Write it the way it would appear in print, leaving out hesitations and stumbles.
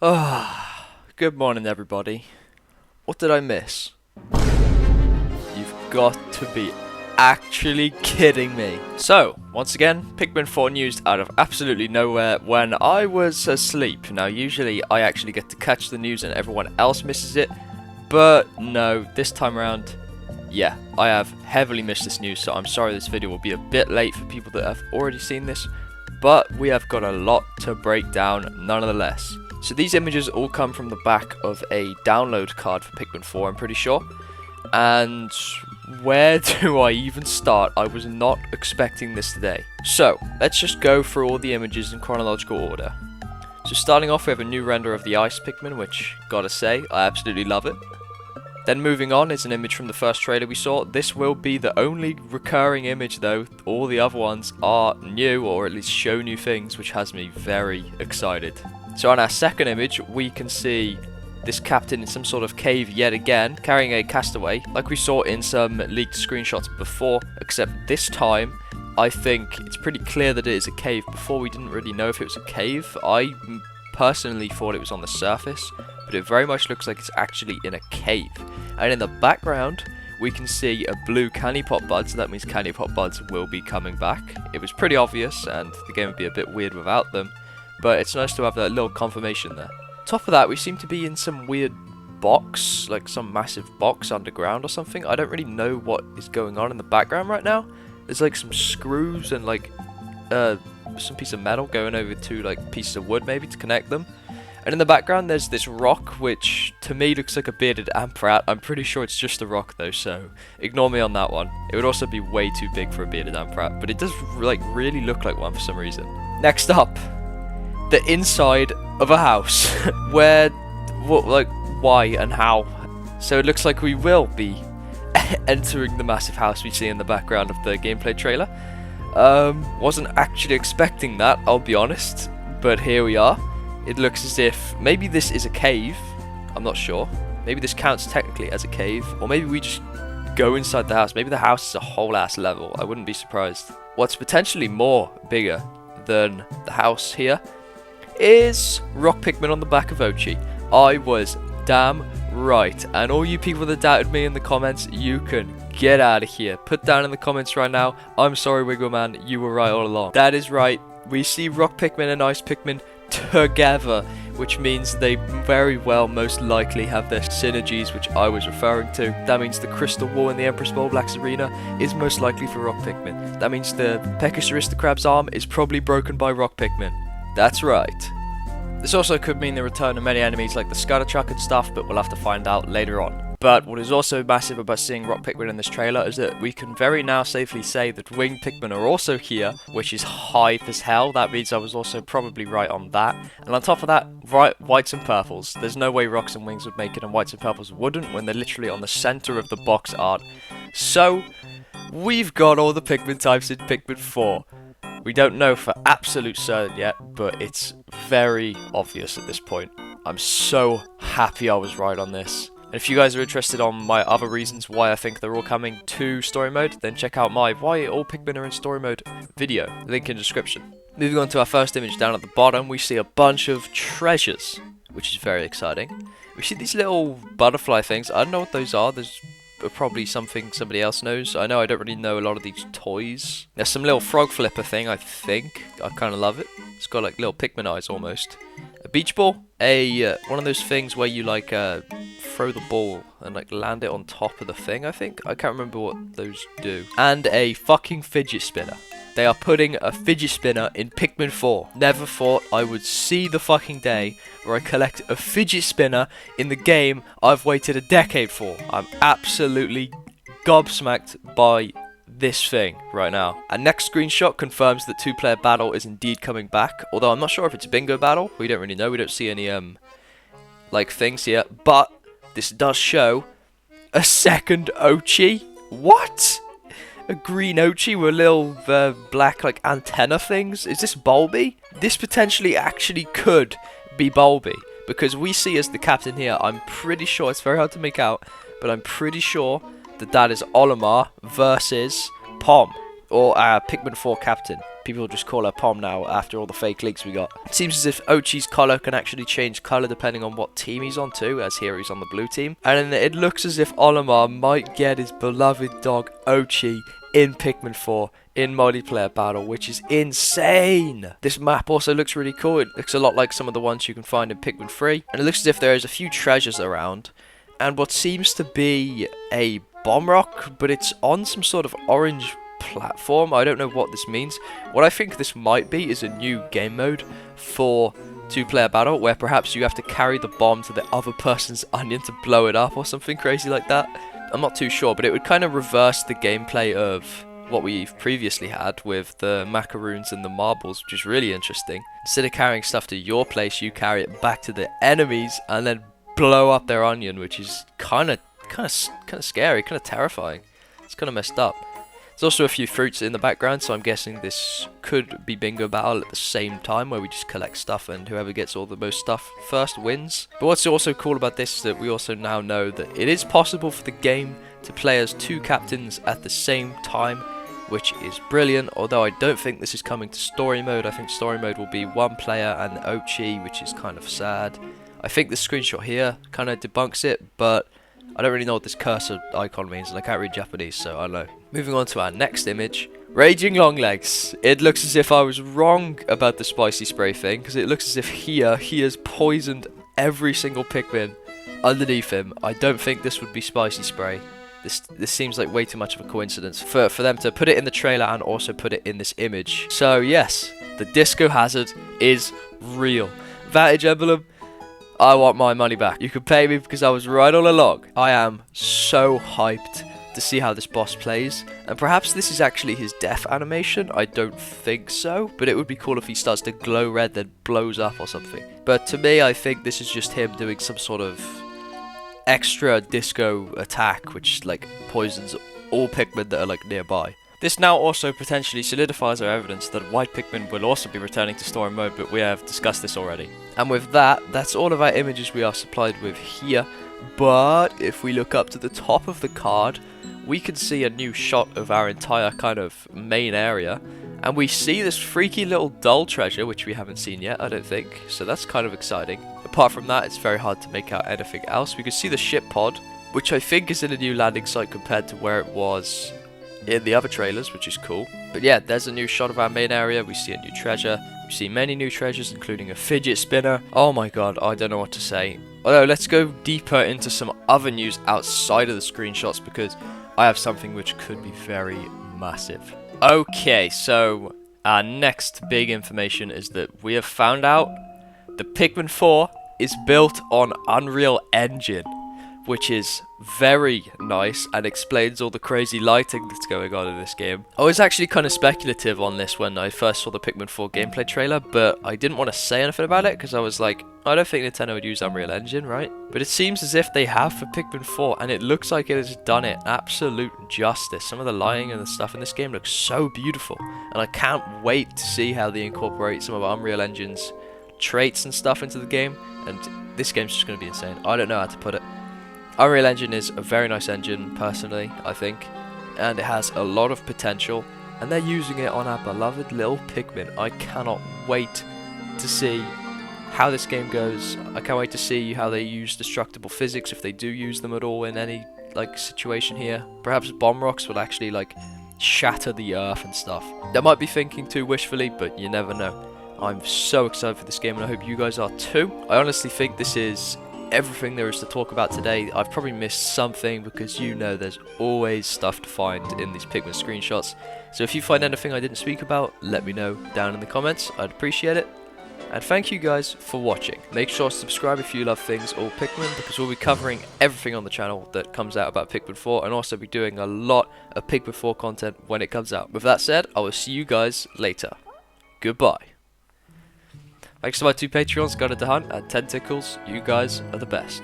Good morning, everybody. What did I miss? You've got to be actually kidding me. So, once again, Pikmin 4 news out of absolutely nowhere when I was asleep. Now, usually I actually get to catch the news and everyone else misses it. But no, this time around, yeah, I have heavily missed this news. So I'm sorry this video will be a bit late for people that have already seen this. But we have got a lot to break down nonetheless. So these images all come from the back of a download card for Pikmin 4, I'm pretty sure. And where do I even start? I was not expecting this today. So, let's just go through all the images in chronological order. So starting off, we have a new render of the Ice Pikmin, which, gotta say, I absolutely love it. Then moving on is an image from the first trailer we saw. This will be the only recurring image though. All the other ones are new, or at least show new things, which has me very excited. So on our second image, we can see this captain in some sort of cave yet again, carrying a castaway, like we saw in some leaked screenshots before, except this time, I think it's pretty clear that it is a cave. Before, we didn't really know if it was a cave. I personally thought it was on the surface, but it very much looks like it's actually in a cave. And in the background, we can see a blue candy pop bud, so that means candy pop buds will be coming back. It was pretty obvious, and the game would be a bit weird without them. But it's nice to have that little confirmation there. Top of that, we seem to be in some weird box, like some massive box underground or something. I don't really know what is going on in the background right now. There's like some screws and like some piece of metal going over to like pieces of wood maybe to connect them. And in the background there's this rock, which to me looks like a bearded amp rat. I'm pretty sure it's just a rock though, so ignore me on that one. It would also be way too big for a bearded amp rat, but it does like really look like one for some reason. Next up, the inside of a house. Where, what, like, why and how? So it looks like we will be entering the massive house we see in the background of the gameplay trailer. Wasn't actually expecting that, I'll be honest, but here we are. It looks as if maybe this is a cave. I'm not sure. Maybe this counts technically as a cave, or maybe we just go inside the house. Maybe the house is a whole ass level. I wouldn't be surprised. What's potentially more bigger than the house here is Rock Pikmin on the back of Ochi. I was damn right, and all you people that doubted me in the comments, you can get out of here. Put down in the comments right now, I'm sorry Wiggleman, you were right all along. That is right, we see Rock Pikmin and Ice Pikmin together, which means they very well most likely have their synergies, which I was referring to. That means the crystal wall in the Empress Bulblax arena is most likely for Rock Pikmin. That means the Pecos Aristocrab's arm is probably broken by Rock Pikmin. That's right. This also could mean the return of many enemies like the Scutterchuck and stuff, but we'll have to find out later on. But what is also massive about seeing Rock Pikmin in this trailer is that we can very now safely say that Winged Pikmin are also here, which is hype as hell. That means I was also probably right on that. And on top of that, whites and purples. There's no way Rocks and Wings would make it and whites and purples wouldn't when they're literally on the center of the box art. So, we've got all the Pikmin types in Pikmin 4. We don't know for absolute certain yet, but it's very obvious at this point. I'm so happy I was right on this. And if you guys are interested on my other reasons why I think they're all coming to story mode, then check out my Why All Pikmin Are in Story Mode video, link in description. Moving on to our first image down at the bottom, we see a bunch of treasures, which is very exciting. We see these little butterfly things. I don't know what those are. There's probably something somebody else knows. I know I don't really know a lot of these toys. There's some little frog flipper thing, I think. I kind of love it. It's got like little Pikmin eyes almost. A beach ball. One of those things where you like throw the ball and like land it on top of the thing, I think. I can't remember what those do. And a fucking fidget spinner. They are putting a fidget spinner in Pikmin 4. Never thought I would see the fucking day where I collect a fidget spinner in the game I've waited a decade for. I'm absolutely gobsmacked by this thing right now. And next screenshot confirms that two-player battle is indeed coming back. Although I'm not sure if it's a bingo battle. We don't really know. We don't see any like things here. But this does show a second Ochi. What? A green Ochi with little black like antenna things? Is this Bulby? This potentially actually could be Bulby, because we see as the captain here, I'm pretty sure, it's very hard to make out, but I'm pretty sure that that is Olimar versus Pom, or Pikmin 4 captain. People just call her Pom now after all the fake leaks we got. It seems as if Ochi's collar can actually change color depending on what team he's on too, as here he's on the blue team. And it looks as if Olimar might get his beloved dog Ochi in Pikmin 4 in multiplayer battle, which is insane. This map also looks really cool. It looks a lot like some of the ones you can find in Pikmin 3. And it looks as if there is a few treasures around. And what seems to be a bomb rock, but it's on some sort of orange platform. I don't know what this means. What I think this might be is a new game mode for 2-player battle, where perhaps you have to carry the bomb to the other person's onion to blow it up or something crazy like that. I'm not too sure, but it would kind of reverse the gameplay of what we've previously had with the macaroons and the marbles, which is really interesting. Instead of carrying stuff to your place, you carry it back to the enemies and then blow up their onion, which is kind of scary, kind of terrifying. It's kind of messed up. There's also a few fruits in the background, so I'm guessing this could be bingo battle at the same time, where we just collect stuff and whoever gets all the most stuff first wins. But what's also cool about this is that we also now know that it is possible for the game to play as 2 captains at the same time, which is brilliant, although I don't think this is coming to story mode. I think story mode will be 1 player and Ochi, which is kind of sad. I think this screenshot here kind of debunks it, but I don't really know what this cursor icon means, and I can't read Japanese, so I don't know. Moving on to our next image. Raging Longlegs. It looks as if I was wrong about the spicy spray thing, because it looks as if he has poisoned every single Pikmin underneath him. I don't think this would be spicy spray. This seems like way too much of a coincidence for them to put it in the trailer and also put it in this image. So yes, the disco hazard is real. Vantage emblem, I want my money back. You can pay me because I was right all along. I am so hyped to see how this boss plays, and perhaps this is actually his death animation. I don't think so, but it would be cool if he starts to glow red then blows up or something. But to me, I think this is just him doing some sort of extra disco attack, which like poisons all Pikmin that are like nearby. This now also potentially solidifies our evidence that white Pikmin will also be returning to story mode, but we have discussed this already. And with that, that's all of our images we are supplied with here. But if we look up to the top of the card, we can see a new shot of our entire kind of main area, and we see this freaky little doll treasure, which we haven't seen yet, I don't think, so that's kind of exciting. Apart from that, it's very hard to make out anything else. We can see the ship pod, which I think is in a new landing site compared to where it was in the other trailers, which is cool. But yeah, there's a new shot of our main area. We see a new treasure. We see many new treasures, including a fidget spinner. Oh my god, I don't know what to say. Although, let's go deeper into some other news outside of the screenshots, because I have something which could be very massive. Okay, so our next big information is that we have found out the Pikmin 4 is built on Unreal Engine, which is very nice and explains all the crazy lighting that's going on in this game. I was actually kind of speculative on this when I first saw the Pikmin 4 gameplay trailer, but I didn't want to say anything about it because I was like, I don't think Nintendo would use Unreal Engine, right? But it seems as if they have for Pikmin 4, and it looks like it has done it absolute justice. Some of the lighting and the stuff in this game looks so beautiful, and I can't wait to see how they incorporate some of Unreal Engine's traits and stuff into the game, and this game's just going to be insane. I don't know how to put it. Unreal Engine is a very nice engine, personally, I think, and it has a lot of potential, and they're using it on our beloved little Pikmin. I cannot wait to see how this game goes. I can't wait to see how they use destructible physics, if they do use them at all in any like situation here. Perhaps bomb rocks will actually like shatter the earth and stuff. That might be thinking too wishfully, but you never know. I'm so excited for this game, and I hope you guys are too. I honestly think this is everything there is to talk about today. I've probably missed something because you know there's always stuff to find in these Pikmin screenshots. So if you find anything I didn't speak about, let me know down in the comments. I'd appreciate it. And thank you guys for watching. Make sure to subscribe if you love things all Pikmin, because we'll be covering everything on the channel that comes out about Pikmin 4, and also be doing a lot of Pikmin 4 content when it comes out. With that said, I will see you guys later. Goodbye. Thanks to my 2 Patrons, Gunnadahun and TenTickles. You guys are the best.